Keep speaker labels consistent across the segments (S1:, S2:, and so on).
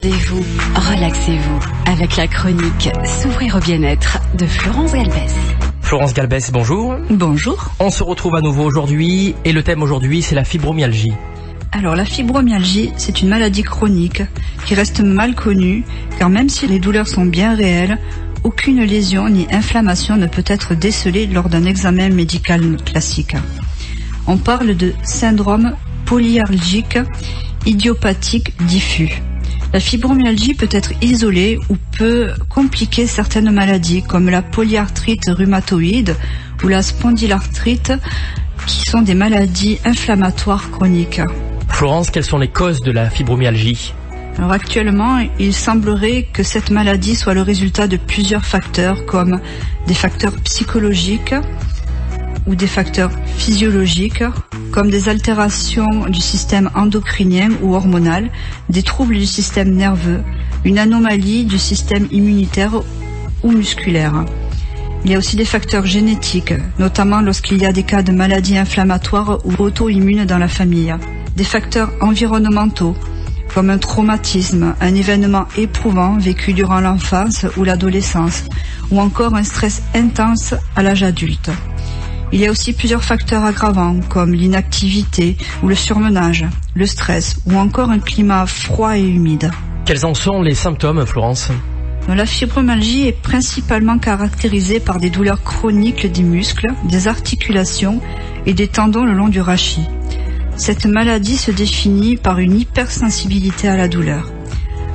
S1: Détendez-vous, relaxez-vous avec la chronique S'ouvrir au bien-être de Florence Galbès.
S2: Florence Galbès, bonjour.
S1: Bonjour.
S2: On se retrouve à nouveau aujourd'hui et le thème aujourd'hui c'est la fibromyalgie.
S3: Alors la fibromyalgie, c'est une maladie chronique qui reste mal connue car même si les douleurs sont bien réelles, aucune lésion ni inflammation ne peut être décelée lors d'un examen médical classique. On parle de syndrome polyarthralgique idiopathique diffus. La fibromyalgie peut être isolée ou peut compliquer certaines maladies comme la polyarthrite rhumatoïde ou la spondylarthrite qui sont des maladies inflammatoires chroniques.
S2: Florence, quelles sont les causes de la fibromyalgie ?
S3: Alors actuellement, il semblerait que cette maladie soit le résultat de plusieurs facteurs comme des facteurs psychologiques ou des facteurs physiologiques comme des altérations du système endocrinien ou hormonal, des troubles du système nerveux, une anomalie du système immunitaire ou musculaire. Il y a aussi des facteurs génétiques, notamment lorsqu'il y a des cas de maladies inflammatoires ou auto-immunes dans la famille. Des facteurs environnementaux, comme un traumatisme, un événement éprouvant vécu durant l'enfance ou l'adolescence, ou encore un stress intense à l'âge adulte. Il y a aussi plusieurs facteurs aggravants, comme l'inactivité ou le surmenage, le stress, ou encore un climat froid et humide.
S2: Quels en sont les symptômes, Florence ?
S3: La fibromyalgie est principalement caractérisée par des douleurs chroniques des muscles, des articulations et des tendons le long du rachis. Cette maladie se définit par une hypersensibilité à la douleur.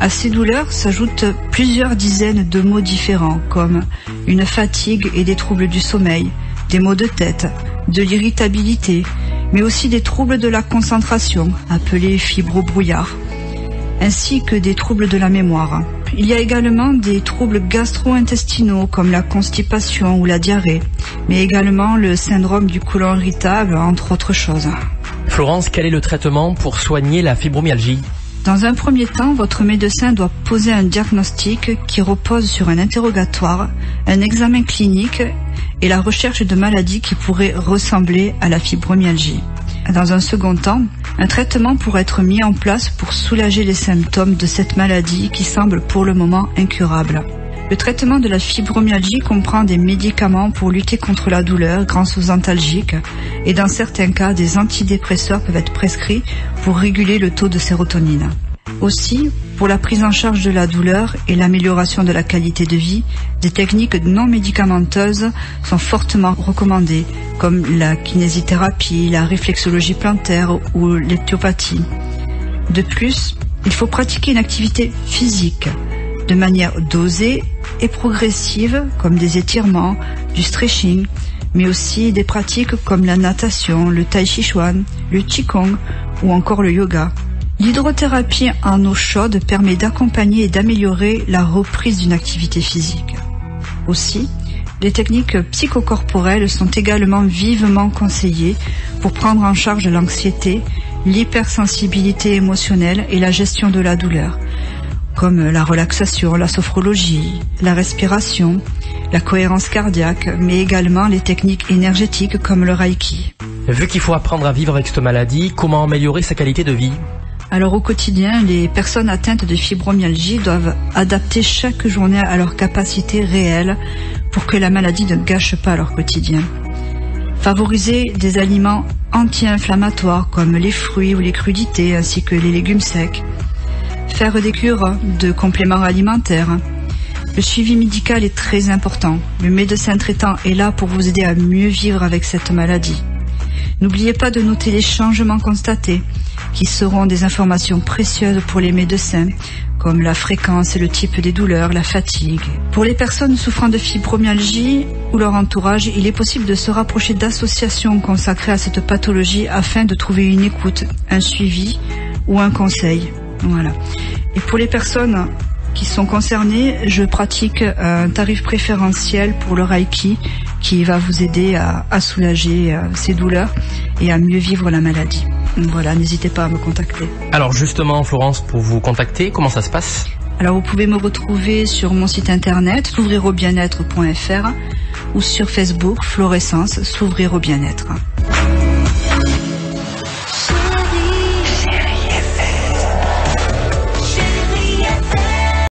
S3: À ces douleurs s'ajoutent plusieurs dizaines de maux différents, comme une fatigue et des troubles du sommeil, des maux de tête, de l'irritabilité, mais aussi des troubles de la concentration, appelés fibrobrouillard, ainsi que des troubles de la mémoire. Il y a également des troubles gastro-intestinaux comme la constipation ou la diarrhée, mais également le syndrome du côlon irritable, entre autres choses.
S2: Florence, quel est le traitement pour soigner la fibromyalgie ?
S3: Dans un premier temps, votre médecin doit poser un diagnostic qui repose sur un interrogatoire, un examen clinique et la recherche de maladies qui pourraient ressembler à la fibromyalgie. Dans un second temps, un traitement pourrait être mis en place pour soulager les symptômes de cette maladie qui semble pour le moment incurable. Le traitement de la fibromyalgie comprend des médicaments pour lutter contre la douleur grâce aux antalgiques et dans certains cas, des antidépresseurs peuvent être prescrits pour réguler le taux de sérotonine. Aussi, pour la prise en charge de la douleur et l'amélioration de la qualité de vie, des techniques non médicamenteuses sont fortement recommandées, comme la kinésithérapie, la réflexologie plantaire ou l'ostéopathie. De plus, il faut pratiquer une activité physique de manière dosée et progressive, comme des étirements, du stretching, mais aussi des pratiques comme la natation, le tai chi chuan, le qigong ou encore le yoga. L'hydrothérapie en eau chaude permet d'accompagner et d'améliorer la reprise d'une activité physique. Aussi, les techniques psychocorporelles sont également vivement conseillées pour prendre en charge l'anxiété, l'hypersensibilité émotionnelle et la gestion de la douleur, comme la relaxation, la sophrologie, la respiration, la cohérence cardiaque, mais également les techniques énergétiques comme le reiki.
S2: Vu qu'il faut apprendre à vivre avec cette maladie, comment améliorer sa qualité de vie ?
S3: Alors au quotidien, les personnes atteintes de fibromyalgie doivent adapter chaque journée à leurs capacités réelles pour que la maladie ne gâche pas leur quotidien. Favoriser des aliments anti-inflammatoires comme les fruits ou les crudités ainsi que les légumes secs. Faire des cures de compléments alimentaires. Le suivi médical est très important. Le médecin traitant est là pour vous aider à mieux vivre avec cette maladie. N'oubliez pas de noter les changements constatés, qui seront des informations précieuses pour les médecins, comme la fréquence et le type des douleurs, la fatigue. Pour les personnes souffrant de fibromyalgie ou leur entourage, il est possible de se rapprocher d'associations consacrées à cette pathologie afin de trouver une écoute, un suivi ou un conseil. Voilà. Et pour les personnes qui sont concernées, je pratique un tarif préférentiel pour le Reiki qui va vous aider à soulager ces douleurs et à mieux vivre la maladie. Voilà, n'hésitez pas à me contacter.
S2: Alors justement, Florence, pour vous contacter, comment ça se passe ?
S3: Alors vous pouvez me retrouver sur mon site internet s'ouvriraubienêtre.fr ou sur Facebook Florescence s'ouvrir au bien-être.